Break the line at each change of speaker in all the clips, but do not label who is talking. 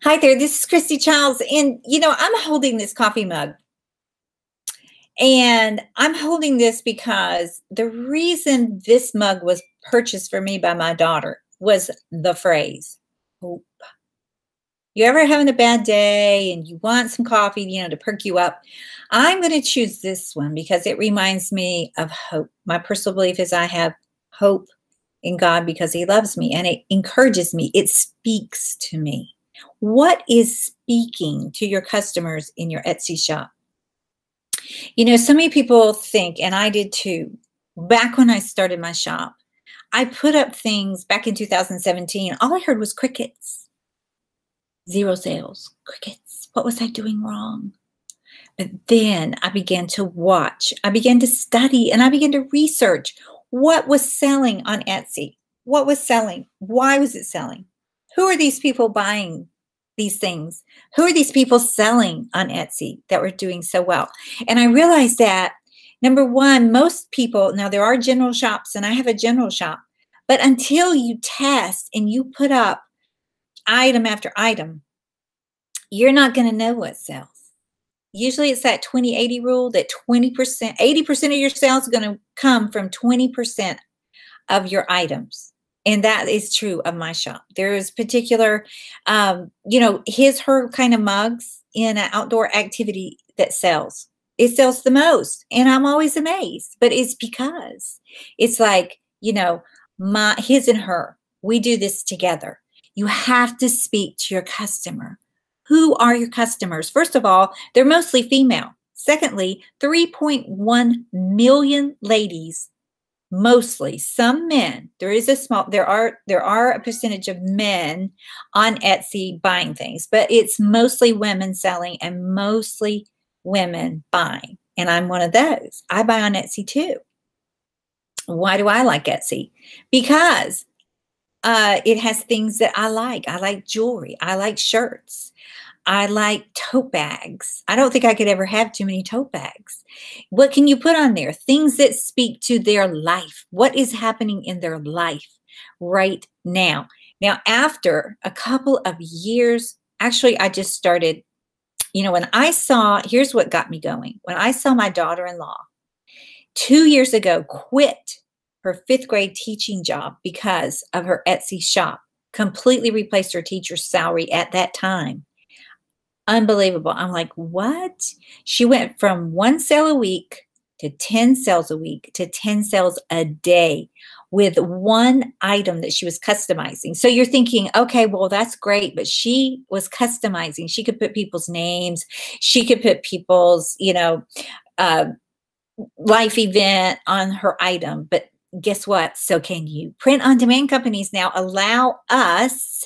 Hi there, this is Christy Childs, and I'm holding this coffee mug, and I'm holding this because the reason this mug was purchased for me by my daughter was the phrase, hope. You ever having a bad day and you want some coffee, to perk you up? I'm going to choose this one because it reminds me of hope. My personal belief is I have hope in God because He loves me and it encourages me. It speaks to me. What is speaking to your customers in your Etsy shop? So many people think, and I did too, back when I started my shop, I put up things back in 2017. All I heard was crickets, zero sales, crickets. What was I doing wrong? But then I began to watch, I began to study, and I began to research what was selling on Etsy. What was selling? Why was it selling? Who are these people buying these things? Who are these people selling on Etsy that were doing so well? And I realized that, number one, most people, now there are general shops, and I have a general shop, but until you test and you put up item after item, you're not going to know what sells. Usually it's that 20-80 rule, that 20%, 80% of your sales is going to come from 20% of your items. And that is true of my shop. There is particular, her kind of mugs in an outdoor activity that sells. It sells the most. And I'm always amazed. But it's because it's like, his and her. We do this together. You have to speak to your customer. Who are your customers? First of all, they're mostly female. Secondly, 3.1 million ladies, mostly. Some men. There are a percentage of men on Etsy buying things, but it's mostly women selling and mostly women buying. And I'm one of those. I buy on Etsy too. Why do I like Etsy? Because it has things that I like. I like jewelry. I like shirts. I like tote bags. I don't think I could ever have too many tote bags. What can you put on there? Things that speak to their life. What is happening in their life right now? Now, after a couple of years, actually, I just started, here's what got me going. When I saw my daughter-in-law 2 years ago quit her 5th grade teaching job because of her Etsy shop, completely replaced her teacher's salary at that time. Unbelievable. I'm like, what? She went from 1 sale a week to 10 sales a week to 10 sales a day with one item that she was customizing. So you're thinking, okay, well, that's great. But she was customizing. She could put people's names. She could put people's, life event on her item. But guess what? So can you. Print on demand companies now allow us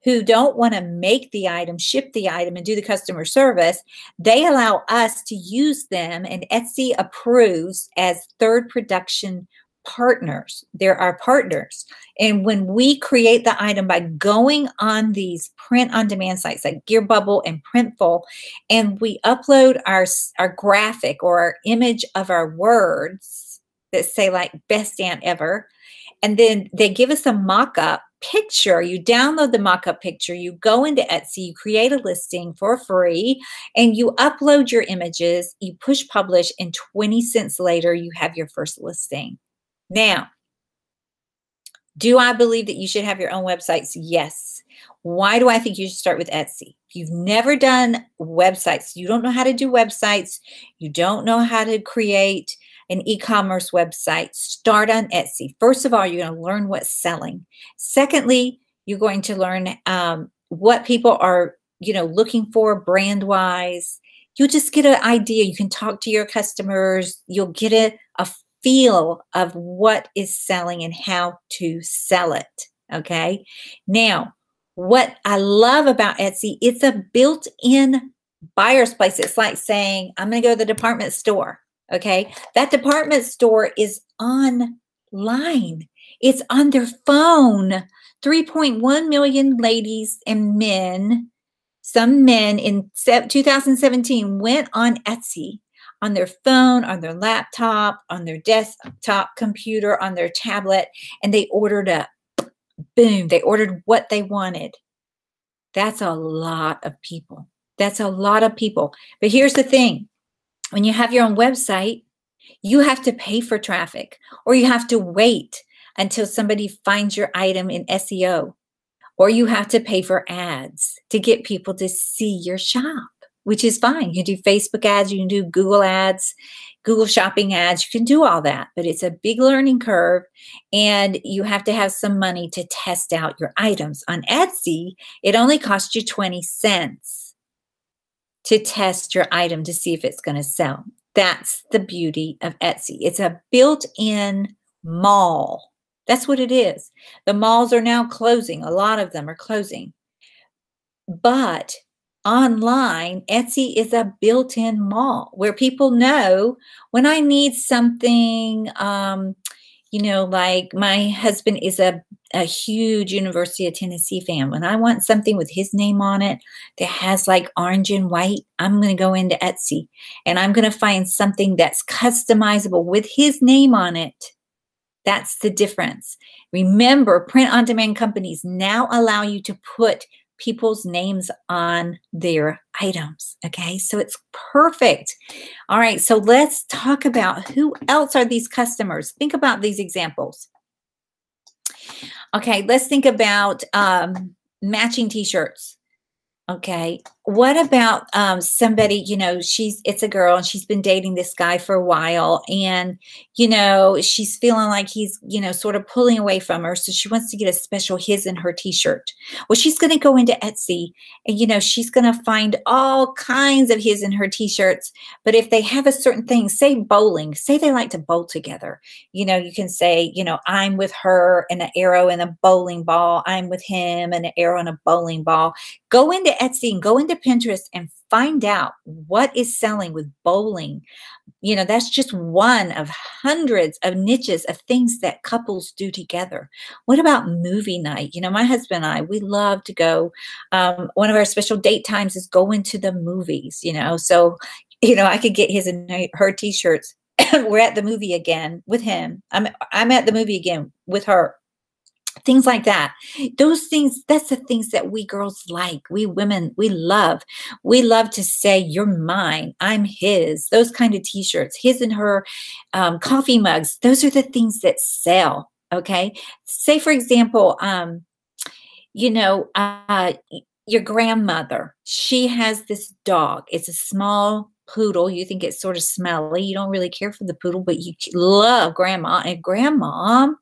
who don't want to make the item, ship the item, and do the customer service. They allow us to use them, and Etsy approves as third production partners. They're our partners. And when we create the item by going on these print-on-demand sites like Gearbubble and Printful, and we upload our graphic or our image of our words that say like best aunt ever, and then they give us a mock-up picture. You download the mock-up picture, you go into Etsy, you create a listing for free, and you upload your images, you push publish, and 20 cents later, you have your first listing. Now, do I believe that you should have your own websites? Yes. Why do I think you should start with Etsy? If you've never done websites, you don't know how to do websites, you don't know how to create an e-commerce website, start on Etsy. First of all, you're going to learn what's selling. Secondly, you're going to learn what people are, looking for brand-wise. You'll just get an idea. You can talk to your customers. You'll get a feel of what is selling and how to sell it. Okay. Now, what I love about Etsy, it's a built-in buyer's place. It's like saying, I'm going to go to the department store. Okay. That department store is online. It's on their phone. 3.1 million ladies and men, some men in 2017 went on Etsy on their phone, on their laptop, on their desktop computer, on their tablet, and they ordered up. Boom, they ordered what they wanted. That's a lot of people. That's a lot of people. But here's the thing. When you have your own website, you have to pay for traffic, or you have to wait until somebody finds your item in SEO, or you have to pay for ads to get people to see your shop, which is fine. You can do Facebook ads, you can do Google ads, Google shopping ads, you can do all that, but it's a big learning curve, and you have to have some money to test out your items. On Etsy, it only costs you 20 cents to test your item to see if it's going to sell. That's the beauty of Etsy. It's a built-in mall. That's what it is. The malls are now closing. A lot of them are closing. But online, Etsy is a built-in mall where people know when I need something, like my husband is a huge University of Tennessee fan. When I want something with his name on it that has like orange and white, I'm going to go into Etsy and I'm going to find something that's customizable with his name on it. That's the difference. Remember, print-on-demand companies now allow you to put people's names on their items. Okay, so it's perfect. All right, so let's talk about who else are these customers. Think about these examples. Okay, let's think about matching t-shirts. Okay, what about somebody, it's a girl and she's been dating this guy for a while, and, she's feeling like he's, sort of pulling away from her. So she wants to get a special his and her t-shirt. Well, she's going to go into Etsy and, she's going to find all kinds of his and her t-shirts. But if they have a certain thing, say bowling, say they like to bowl together, you can say, I'm with her and an arrow and a bowling ball. I'm with him and an arrow and a bowling ball. Go into Etsy and go into Pinterest and find out what is selling with bowling. That's just one of hundreds of niches of things that couples do together. What about movie night? My husband and I, we love to go. One of our special date times is going to the movies, so, I could get his and her t-shirts. We're at the movie again with him. I'm at the movie again with her. Things like that. Those things, that's the things that we girls like. We women, we love. We love to say, you're mine, I'm his. Those kind of t-shirts, his and her coffee mugs. Those are the things that sell. Okay. Say, for example, your grandmother, she has this dog. It's a small poodle. You think it's sort of smelly. You don't really care for the poodle, but you love grandma. And grandmom,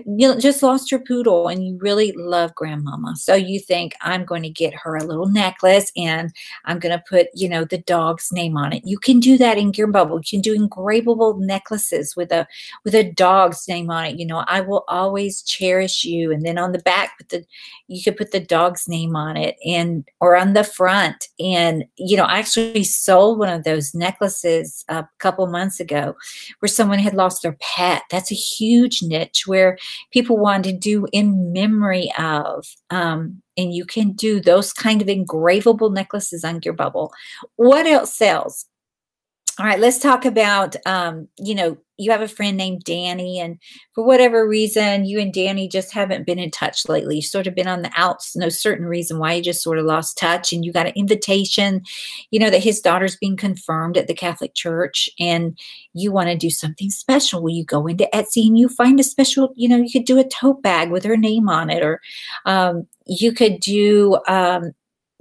you just lost your poodle and you really love grandmama. So you think, I'm going to get her a little necklace and I'm going to put, the dog's name on it. You can do that in Gear Bubble. You can do engravable necklaces with a dog's name on it. I will always cherish you. And then on the back, you could put the dog's name on it, or on the front. And, I actually sold one of those necklaces a couple months ago where someone had lost their pet. That's a huge niche where people want to do in memory of, and you can do those kind of engravable necklaces on Gear Bubble. What else sells? All right, let's talk about, you have a friend named Danny, and for whatever reason, you and Danny just haven't been in touch lately. You've sort of been on the outs, no certain reason why you just sort of lost touch, and you got an invitation, that his daughter's being confirmed at the Catholic Church, and you want to do something special. Well, you go into Etsy and you find a special, you could do a tote bag with her name on it, or you could do,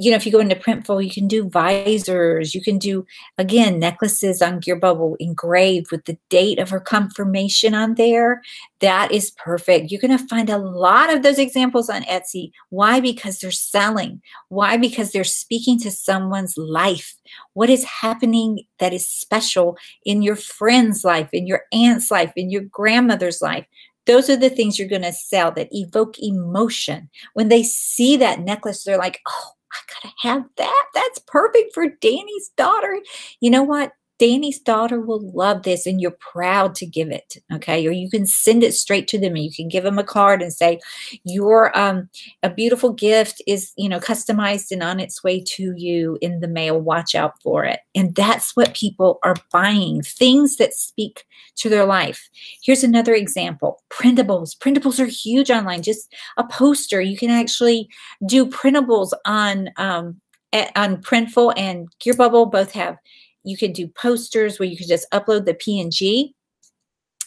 if you go into Printful, you can do visors. You can do, again, necklaces on Gear Bubble engraved with the date of her confirmation on there. That is perfect. You're going to find a lot of those examples on Etsy. Why? Because they're selling. Why? Because they're speaking to someone's life. What is happening that is special in your friend's life, in your aunt's life, in your grandmother's life? Those are the things you're going to sell that evoke emotion. When they see that necklace, they're like, oh, I gotta have that. That's perfect for Danny's daughter. You know what? Danny's daughter will love this, and you're proud to give it, okay? Or you can send it straight to them, and you can give them a card and say, your a beautiful gift is, you know, customized and on its way to you in the mail. Watch out for it. And that's what people are buying, things that speak to their life. Here's another example. Printables. Printables are huge online. Just a poster. You can actually do printables on Printful and Gearbubble. Both have, you can do posters where you can just upload the PNG.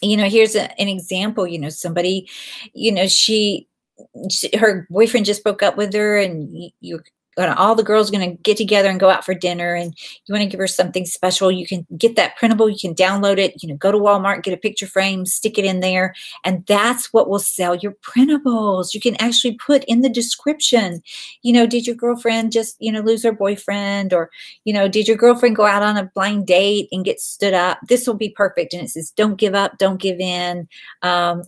You know, here's an example. You know, somebody, you know, her boyfriend just broke up with her, and you're all the girls are going to get together and go out for dinner, and you want to give her something special. You can get that printable, you can download it, you know, go to Walmart, get a picture frame, stick it in there, and that's what will sell your printables. You can actually put in the description, you know, did your girlfriend just, you know, lose her boyfriend, or, you know, did your girlfriend go out on a blind date and get stood up? This will be perfect. And it says, don't give up, don't give in,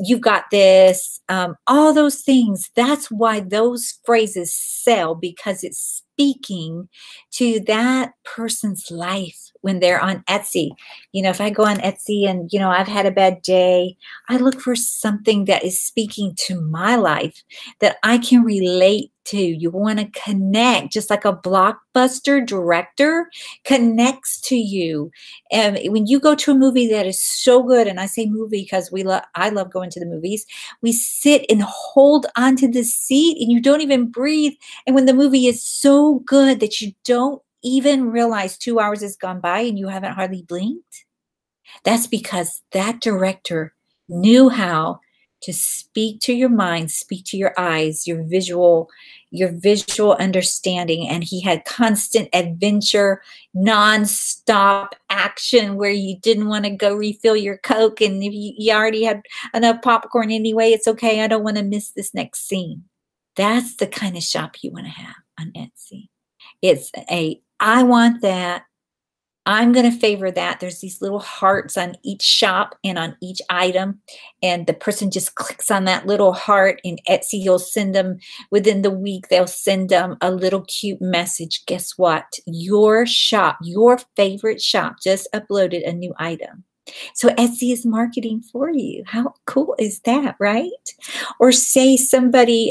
you've got this, all those things. That's why those phrases sell, because it's speaking to that person's life when they're on Etsy. You know, if I go on Etsy and, you know, I've had a bad day, I look for something that is speaking to my life that I can relate to. You want to connect, just like a blockbuster director connects to you. And when you go to a movie that is so good, and I say movie because I love going to the movies, we sit and hold onto the seat and you don't even breathe. And when the movie is so good that you don't even realize 2 hours has gone by and you haven't hardly blinked, that's because that director knew how to speak to your mind, speak to your eyes, your visual understanding. And he had constant adventure, non-stop action where you didn't want to go refill your Coke. And if you already had enough popcorn anyway, it's okay. I don't want to miss this next scene. That's the kind of shop you want to have on Etsy. It's I want that. I'm going to favor that. There's these little hearts on each shop and on each item. And the person just clicks on that little heart, and Etsy will send them within the week. They'll send them a little cute message. Guess what? Your shop, your favorite shop just uploaded a new item. So Etsy is marketing for you. How cool is that, right? Or say somebody,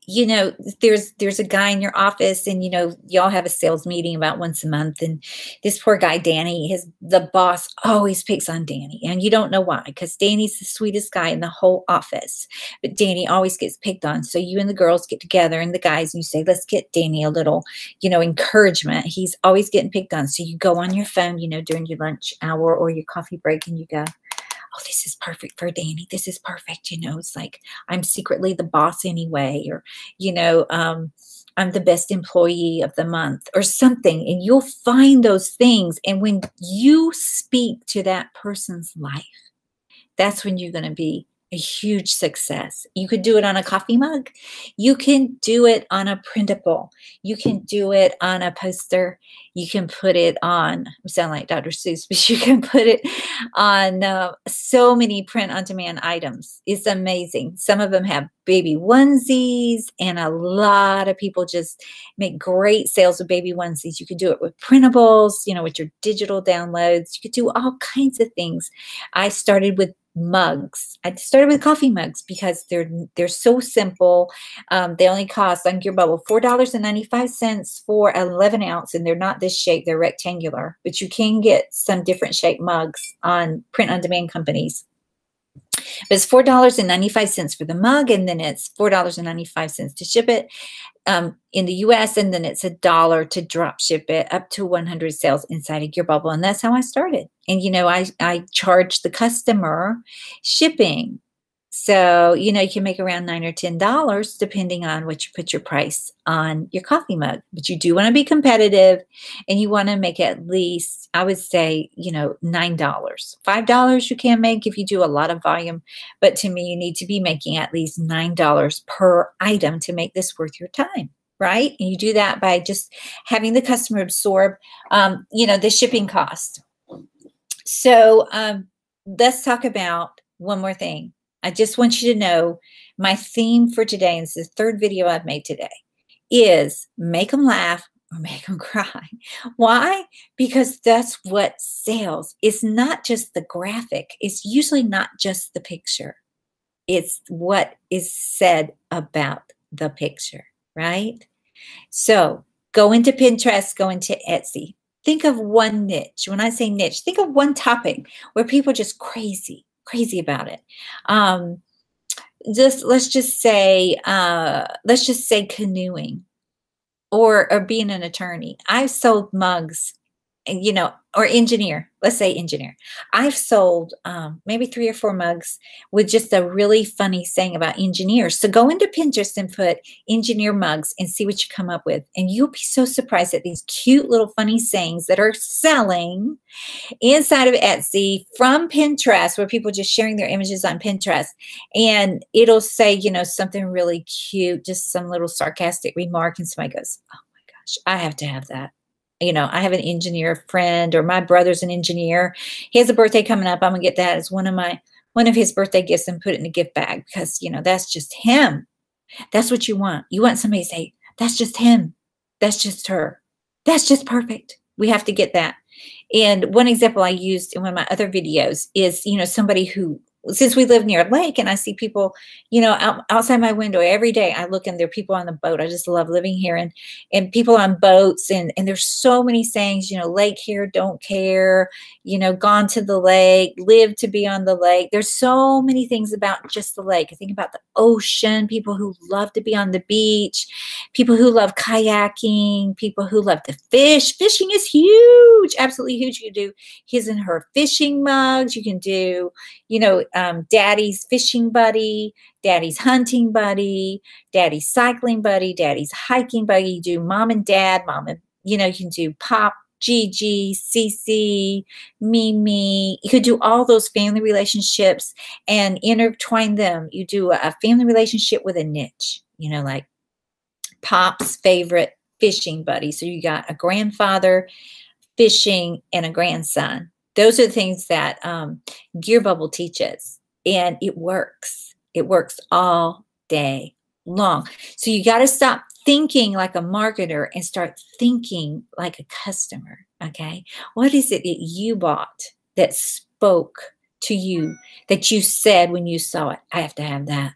you know, there's a guy in your office, and, you know, y'all have a sales meeting about once a month, and this poor guy, Danny, the boss always picks on Danny, and you don't know why, because Danny's the sweetest guy in the whole office, but Danny always gets picked on. So you and the girls get together, and the guys, and you say, let's get Danny a little, you know, encouragement. He's always getting picked on. So you go on your phone, you know, during your lunch hour or your coffee break, and you go, oh, this is perfect for Danny. This is perfect. You know, it's like, I'm secretly the boss anyway, or, you know, I'm the best employee of the month or something. And you'll find those things. And when you speak to that person's life, that's when you're going to be a huge success. You could do it on a coffee mug. You can do it on a printable. You can do it on a poster. You can put it on, I sound like Dr. Seuss, but you can put it on so many print-on-demand items. It's amazing. Some of them have baby onesies, and a lot of people just make great sales with baby onesies. You could do it with printables, you know, with your digital downloads. You could do all kinds of things. I started with mugs. I started with coffee mugs because they're so simple. They only cost on Gearbubble $4.95 for 11 ounce, and they're not this shape. They're rectangular, but you can get some different shaped mugs on print-on-demand companies. But it's $4.95 for the mug, and then it's $4.95 to ship it in the US, and then it's $1 to drop ship it up to 100 sales inside of Gearbubble. And that's how I started. And, you know, I charge the customer shipping. So, you know, you can make around $9 or $10 depending on what you put your price on your coffee mug. But you do want to be competitive, and you want to make at least, I would say, you know, $9. $5 you can make if you do a lot of volume. But to me, you need to be making at least $9 per item to make this worth your time, right? And you do that by just having the customer absorb, you know, the shipping cost. So let's talk about one more thing. I just want you to know my theme for today, and this is the third video I've made today, is make them laugh or make them cry. Why? Because that's what sells. It's not just the graphic. It's usually not just the picture. It's what is said about the picture, right? So go into Pinterest, go into Etsy. Think of one niche. When I say niche, think of one topic where people are just crazy about it. Just let's just say canoeing or being an attorney. I've sold mugs, and or engineer. Let's say engineer. I've sold maybe 3 or 4 mugs with just a really funny saying about engineers. So go into Pinterest and put engineer mugs and see what you come up with, and you'll be so surprised at these cute little funny sayings that are selling inside of Etsy from Pinterest, where people are just sharing their images on Pinterest, and it'll say, something really cute, just some little sarcastic remark, and somebody goes, oh my gosh, I have to have that. I have an engineer friend, or my brother's an engineer. He has a birthday coming up. I'm gonna get that as one of his birthday gifts and put it in a gift bag, because that's just him. That's what you want. You want somebody to say, that's just him. That's just her. That's just perfect. We have to get that. And one example I used in one of my other videos is, somebody who, since we live near a lake and I see people, outside my window every day, I look and there are people on the boat. I just love living here, and people on boats, and there's so many sayings, lake here, don't care, gone to the lake, live to be on the lake. There's so many things about just the lake. I think about the ocean, people who love to be on the beach, people who love kayaking, people who love to fish. Fishing is huge, absolutely huge. You can do his and her fishing mugs. You can do, daddy's fishing buddy, daddy's hunting buddy, daddy's cycling buddy, daddy's hiking buddy. You do mom and dad, you can do Pop, Gigi, Cece, Mimi. You could do all those family relationships and intertwine them. You do a family relationship with a niche, like Pop's favorite fishing buddy. So you got a grandfather fishing and a grandson. Those are the things that Gear Bubble teaches, and it works. It works all day long. So you got to stop thinking like a marketer and start thinking like a customer, okay? What is it that you bought that spoke to you, that you said when you saw it, I have to have that?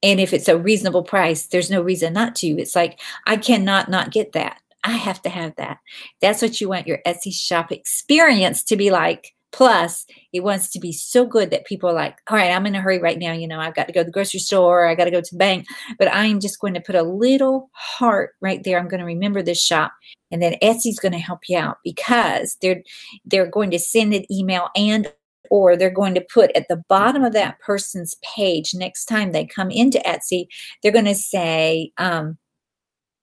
And if it's a reasonable price, there's no reason not to. It's like, I cannot not get that. I have to have that. That's what you want your Etsy shop experience to be like. Plus, it wants to be so good that people are like, all right, I'm in a hurry right now. I've got to go to the grocery store. I got to go to the bank. But I'm just going to put a little heart right there. I'm going to remember this shop. And then Etsy's going to help you out, because they're going to send an email, and or they're going to put at the bottom of that person's page next time they come into Etsy, they're going to say,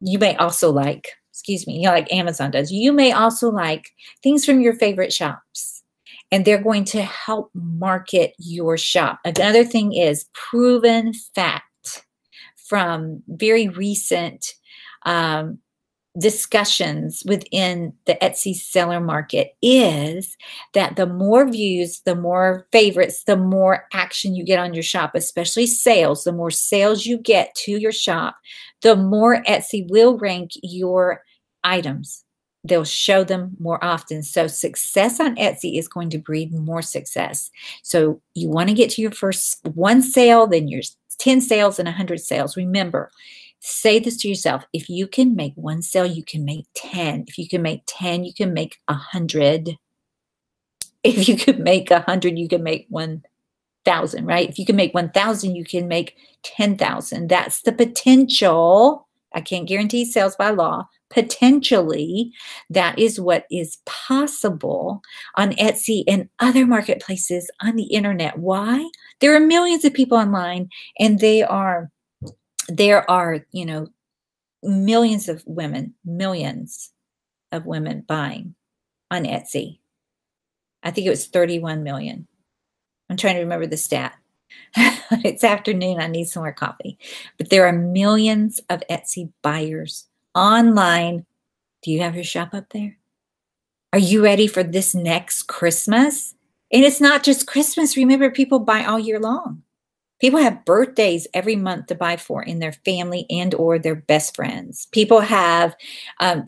you may also like, like Amazon does, you may also like things from your favorite shops. And they're going to help market your shop. Another thing is proven fact from very recent discussions within the Etsy seller market is that the more views, the more favorites, the more action you get on your shop, especially sales. The more sales you get to your shop, the more Etsy will rank your items. They'll show them more often. So success on Etsy is going to breed more success. So you want to get to your first 1 sale, then your 10 sales and 100 sales. Remember, say this to yourself. If you can make 1 sale, you can make 10. If you can make 10, you can make 100. If you could make 100, you can make 1,000, right? If you can make 1,000, you can make 10,000. That's the potential. I can't guarantee sales by law. Potentially, that is what is possible on Etsy and other marketplaces on the internet. Why? There are millions of people online, and there are, millions of women buying on Etsy. I think it was 31 million. I'm trying to remember the stat. It's afternoon. I need some more coffee. But there are millions of Etsy buyers online. Do you have your shop up there? Are you ready for this next Christmas? And it's not just Christmas. Remember, people buy all year long. People have birthdays every month to buy for in their family and or their best friends. People have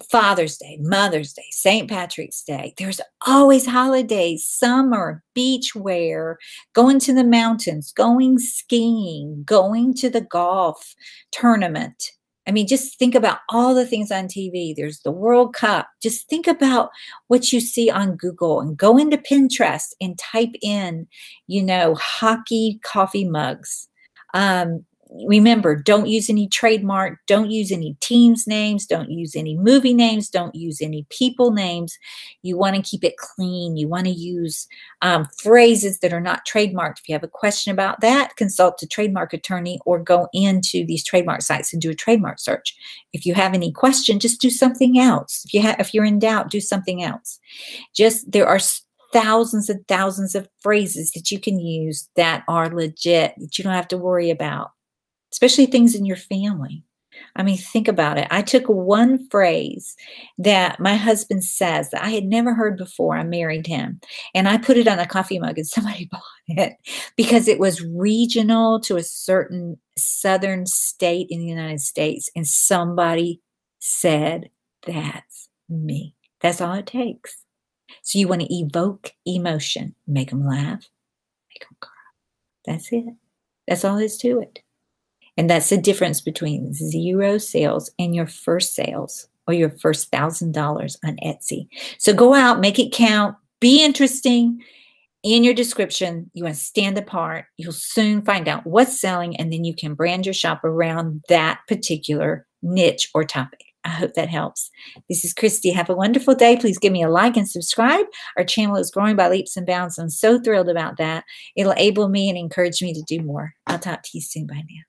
Father's Day, Mother's Day, St. Patrick's Day. There's always holidays, summer, beach wear, going to the mountains, going skiing, going to the golf tournament. I mean, just think about all the things on TV. There's the World Cup. Just think about what you see on Google and go into Pinterest and type in, hockey coffee mugs. Remember, don't use any trademark, don't use any teams names, don't use any movie names, don't use any people names. You want to keep it clean. You want to use phrases that are not trademarked. If you have a question about that, consult a trademark attorney or go into these trademark sites and do a trademark search. If you have any question, just do something else. If you're in doubt, do something else. There are thousands and thousands of phrases that you can use that are legit, that you don't have to worry about. Especially things in your family. I mean, think about it. I took one phrase that my husband says that I had never heard before I married him, and I put it on a coffee mug and somebody bought it because it was regional to a certain southern state in the United States, and somebody said, "That's me." That's all it takes. So you want to evoke emotion, make them laugh, make them cry. That's it. That's all there is to it. And that's the difference between 0 sales and your first sales or your first $1,000 on Etsy. So go out, make it count, be interesting in your description. You want to stand apart. You'll soon find out what's selling, and then you can brand your shop around that particular niche or topic. I hope that helps. This is Christy. Have a wonderful day. Please give me a like and subscribe. Our channel is growing by leaps and bounds. I'm so thrilled about that. It'll enable me and encourage me to do more. I'll talk to you soon. Bye now.